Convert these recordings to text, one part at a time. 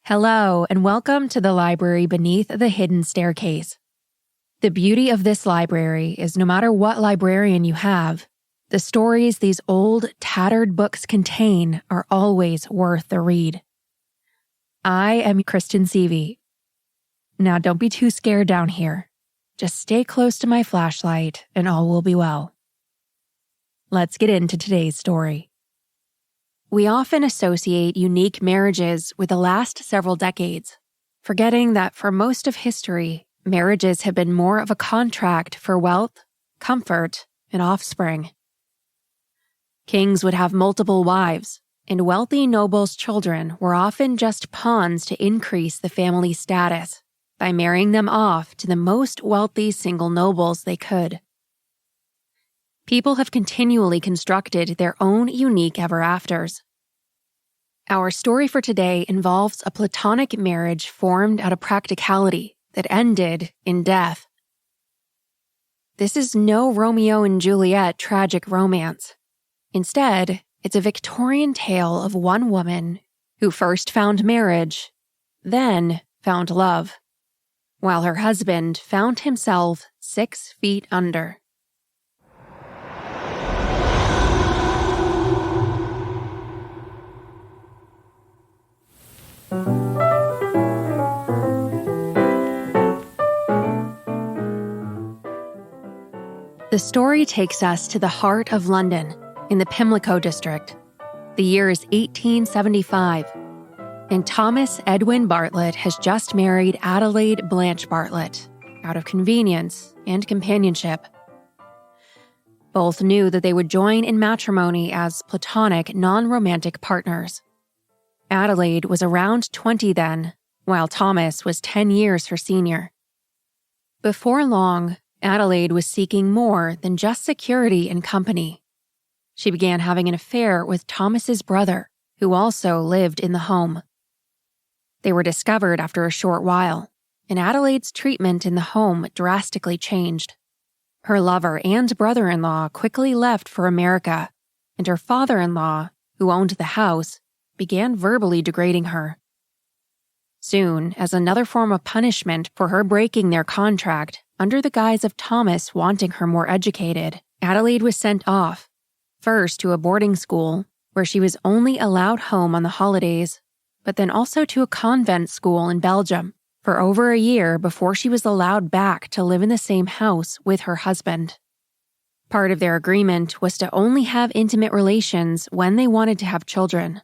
Hello, and welcome to the library beneath the hidden staircase. The beauty of this library is no matter what librarian you have, the stories these old, tattered books contain are always worth the read. I am Kristen Seavey. Now don't be too scared down here. Just stay close to my flashlight and all will be well. Let's get into today's story. We often associate unique marriages with the last several decades, forgetting that for most of history, marriages have been more of a contract for wealth, comfort, and offspring. Kings would have multiple wives, and wealthy nobles' children were often just pawns to increase the family status by marrying them off to the most wealthy single nobles they could. People have continually constructed their own unique ever-afters. Our story for today involves a platonic marriage formed out of practicality that ended in death. This is no Romeo and Juliet tragic romance. Instead, it's a Victorian tale of one woman who first found marriage, then found love, while her husband found himself 6 feet under. The story takes us to the heart of London, in the Pimlico district. The year is 1875, and Thomas Edwin Bartlett has just married Adelaide Blanche Bartlett, out of convenience and companionship. Both knew that they would join in matrimony as platonic, non-romantic partners. Adelaide was around 20 then, while Thomas was 10 years her senior. Before long, Adelaide was seeking more than just security and company. She began having an affair with Thomas's brother, who also lived in the home. They were discovered after a short while, and Adelaide's treatment in the home drastically changed. Her lover and brother-in-law quickly left for America, and her father-in-law, who owned the house, began verbally degrading her. Soon, as another form of punishment for her breaking their contract, under the guise of Thomas wanting her more educated, Adelaide was sent off, first to a boarding school, where she was only allowed home on the holidays, but then also to a convent school in Belgium for over a year before she was allowed back to live in the same house with her husband. Part of their agreement was to only have intimate relations when they wanted to have children.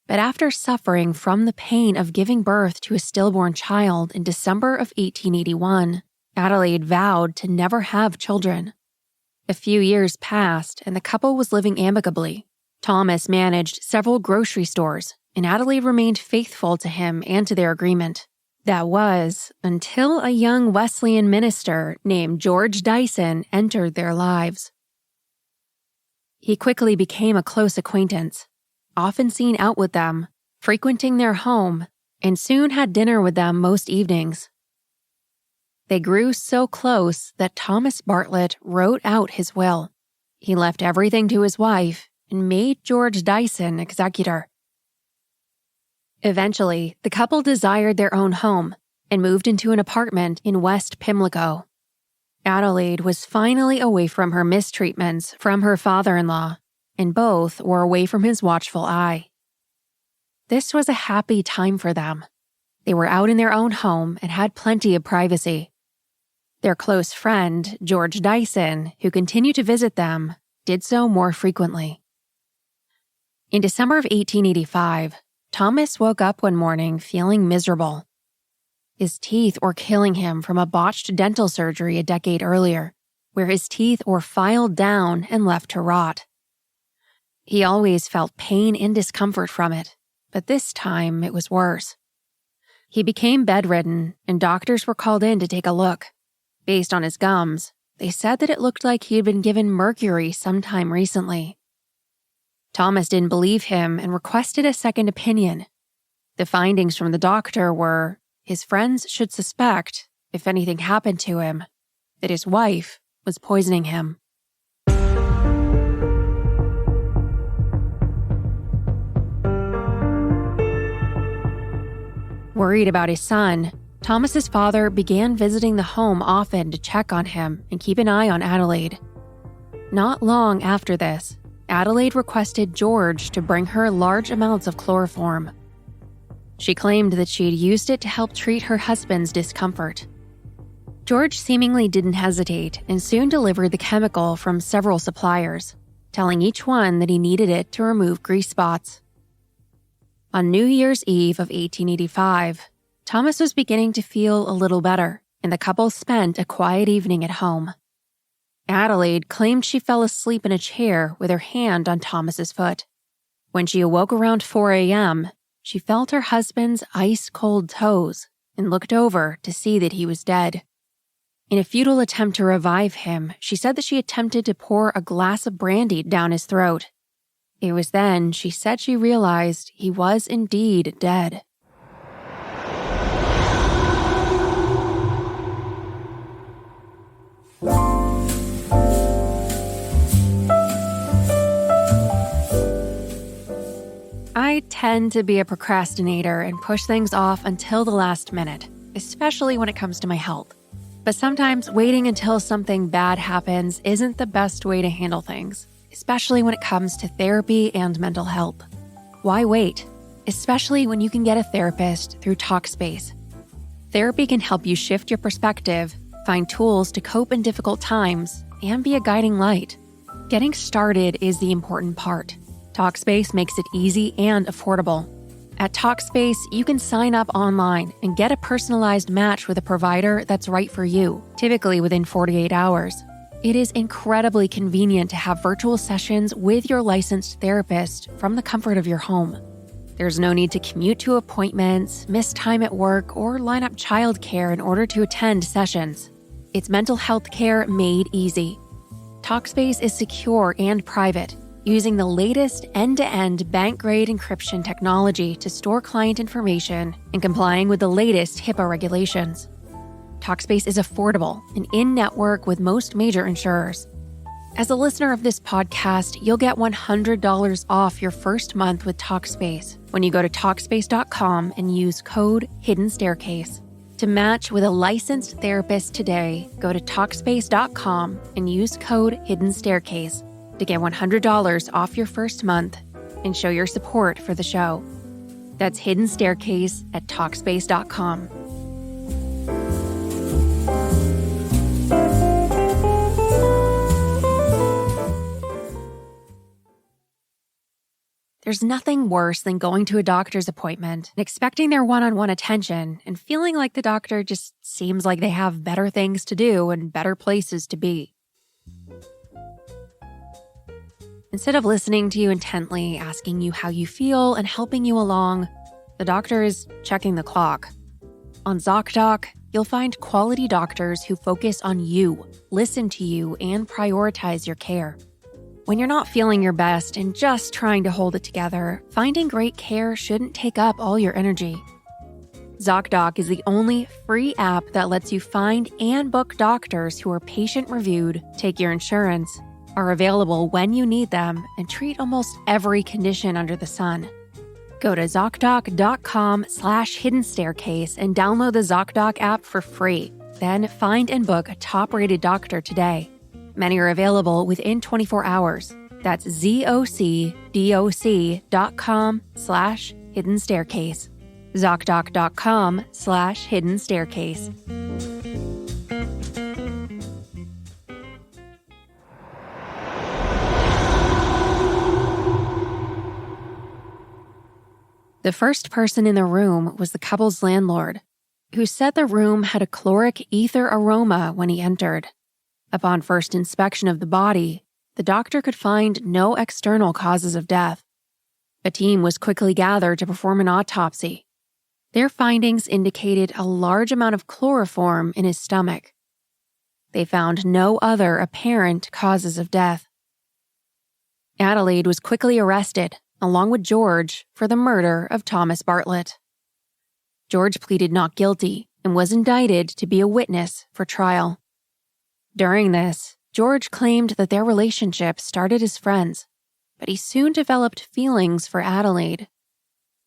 But after suffering from the pain of giving birth to a stillborn child in December of 1881, Adelaide vowed to never have children. A few years passed, and the couple was living amicably. Thomas managed several grocery stores, and Adelaide remained faithful to him and to their agreement. That was until a young Wesleyan minister named George Dyson entered their lives. He quickly became a close acquaintance, often seen out with them, frequenting their home, and soon had dinner with them most evenings. They grew so close that Thomas Bartlett wrote out his will. He left everything to his wife and made George Dyson executor. Eventually, the couple desired their own home and moved into an apartment in West Pimlico. Adelaide was finally away from her mistreatments from her father-in-law, and both were away from his watchful eye. This was a happy time for them. They were out in their own home and had plenty of privacy. Their close friend, George Dyson, who continued to visit them, did so more frequently. In December of 1885, Thomas woke up one morning feeling miserable. His teeth were killing him from a botched dental surgery a decade earlier, where his teeth were filed down and left to rot. He always felt pain and discomfort from it, but this time it was worse. He became bedridden, and doctors were called in to take a look. Based on his gums, they said that it looked like he had been given mercury sometime recently. Thomas didn't believe him and requested a second opinion. The findings from the doctor were his friends should suspect, if anything happened to him, that his wife was poisoning him. Worried about his son, Thomas's father began visiting the home often to check on him and keep an eye on Adelaide. Not long after this, Adelaide requested George to bring her large amounts of chloroform. She claimed that she had used it to help treat her husband's discomfort. George seemingly didn't hesitate and soon delivered the chemical from several suppliers, telling each one that he needed it to remove grease spots. On New Year's Eve of 1885, Thomas was beginning to feel a little better, and the couple spent a quiet evening at home. Adelaide claimed she fell asleep in a chair with her hand on Thomas's foot. When she awoke around 4 a.m., she felt her husband's ice-cold toes and looked over to see that he was dead. In a futile attempt to revive him, she said that she attempted to pour a glass of brandy down his throat. It was then she said she realized he was indeed dead. I tend to be a procrastinator and push things off until the last minute, especially when it comes to my health. But sometimes waiting until something bad happens isn't the best way to handle things, especially when it comes to therapy and mental health. Why wait? Especially when you can get a therapist through Talkspace. Therapy can help you shift your perspective, find tools to cope in difficult times, and be a guiding light. Getting started is the important part. Talkspace makes it easy and affordable. At Talkspace, you can sign up online and get a personalized match with a provider that's right for you, typically within 48 hours. It is incredibly convenient to have virtual sessions with your licensed therapist from the comfort of your home. There's no need to commute to appointments, miss time at work, or line up childcare in order to attend sessions. It's mental health care made easy. Talkspace is secure and private, using the latest end-to-end bank-grade encryption technology to store client information and complying with the latest HIPAA regulations. Talkspace is affordable and in-network with most major insurers. As a listener of this podcast, you'll get $100 off your first month with Talkspace when you go to Talkspace.com and use code Hidden Staircase. To match with a licensed therapist today, go to Talkspace.com and use code Hidden Staircase to get $100 off your first month and show your support for the show. That's Hidden Staircase at Talkspace.com. There's nothing worse than going to a doctor's appointment and expecting their one-on-one attention and feeling like the doctor just seems like they have better things to do and better places to be. Instead of listening to you intently, asking you how you feel, and helping you along, the doctor is checking the clock. On ZocDoc, you'll find quality doctors who focus on you, listen to you, and prioritize your care. When you're not feeling your best and just trying to hold it together, finding great care shouldn't take up all your energy. ZocDoc is the only free app that lets you find and book doctors who are patient-reviewed, take your insurance, are available when you need them, and treat almost every condition under the sun. Go to ZocDoc.com/Hidden Staircase and download the ZocDoc app for free. Then find and book a top-rated doctor today. Many are available within 24 hours. That's ZocDoc.com/Hidden Staircase. ZocDoc.com/Hidden Staircase. The first person in the room was the couple's landlord, who said the room had a chloric ether aroma when he entered. Upon first inspection of the body, the doctor could find no external causes of death. A team was quickly gathered to perform an autopsy. Their findings indicated a large amount of chloroform in his stomach. They found no other apparent causes of death. Adelaide was quickly arrested, along with George, for the murder of Thomas Bartlett. George pleaded not guilty and was indicted to be a witness for trial. During this, George claimed that their relationship started as friends, but he soon developed feelings for Adelaide.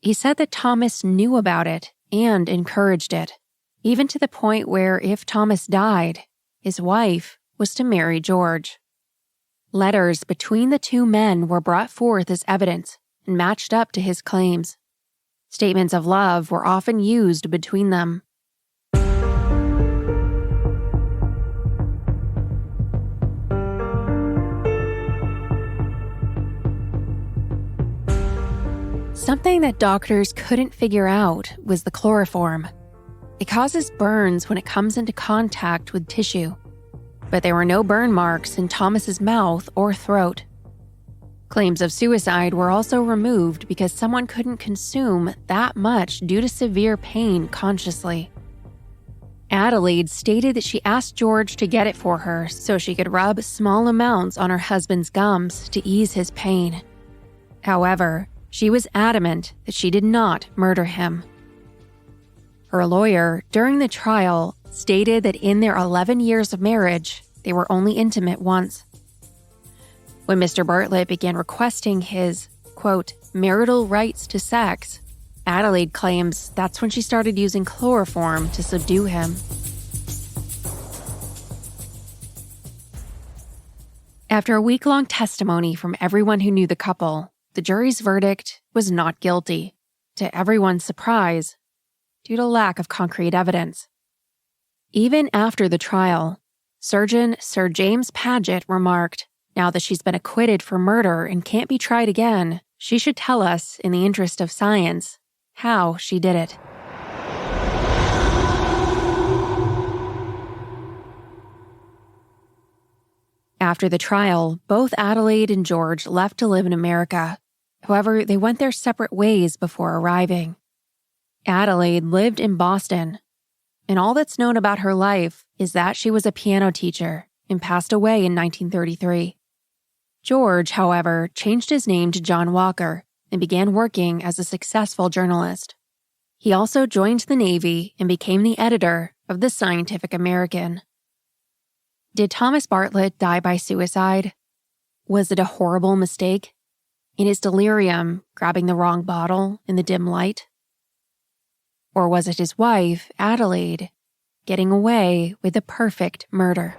He said that Thomas knew about it and encouraged it, even to the point where if Thomas died, his wife was to marry George. Letters between the two men were brought forth as evidence and matched up to his claims. Statements of love were often used between them. Something that doctors couldn't figure out was the chloroform. It causes burns when it comes into contact with tissue, but there were no burn marks in Thomas's mouth or throat. Claims of suicide were also removed because someone couldn't consume that much due to severe pain consciously. Adelaide stated that she asked George to get it for her so she could rub small amounts on her husband's gums to ease his pain. However, she was adamant that she did not murder him. Her lawyer, during the trial, stated that in their 11 years of marriage, they were only intimate once. When Mr. Bartlett began requesting his, quote, marital rights to sex, Adelaide claims that's when she started using chloroform to subdue him. After a week-long testimony from everyone who knew the couple, the jury's verdict was not guilty, to everyone's surprise, due to lack of concrete evidence. Even after the trial, surgeon Sir James Paget remarked, now that she's been acquitted for murder and can't be tried again, she should tell us, in the interest of science, how she did it. After the trial, both Adelaide and George left to live in America. However, they went their separate ways before arriving. Adelaide lived in Boston, and all that's known about her life is that she was a piano teacher and passed away in 1933. George, however, changed his name to John Walker and began working as a successful journalist. He also joined the Navy and became the editor of the Scientific American. Did Thomas Bartlett die by suicide? Was it a horrible mistake? In his delirium, grabbing the wrong bottle in the dim light? Or was it his wife, Adelaide, getting away with a perfect murder?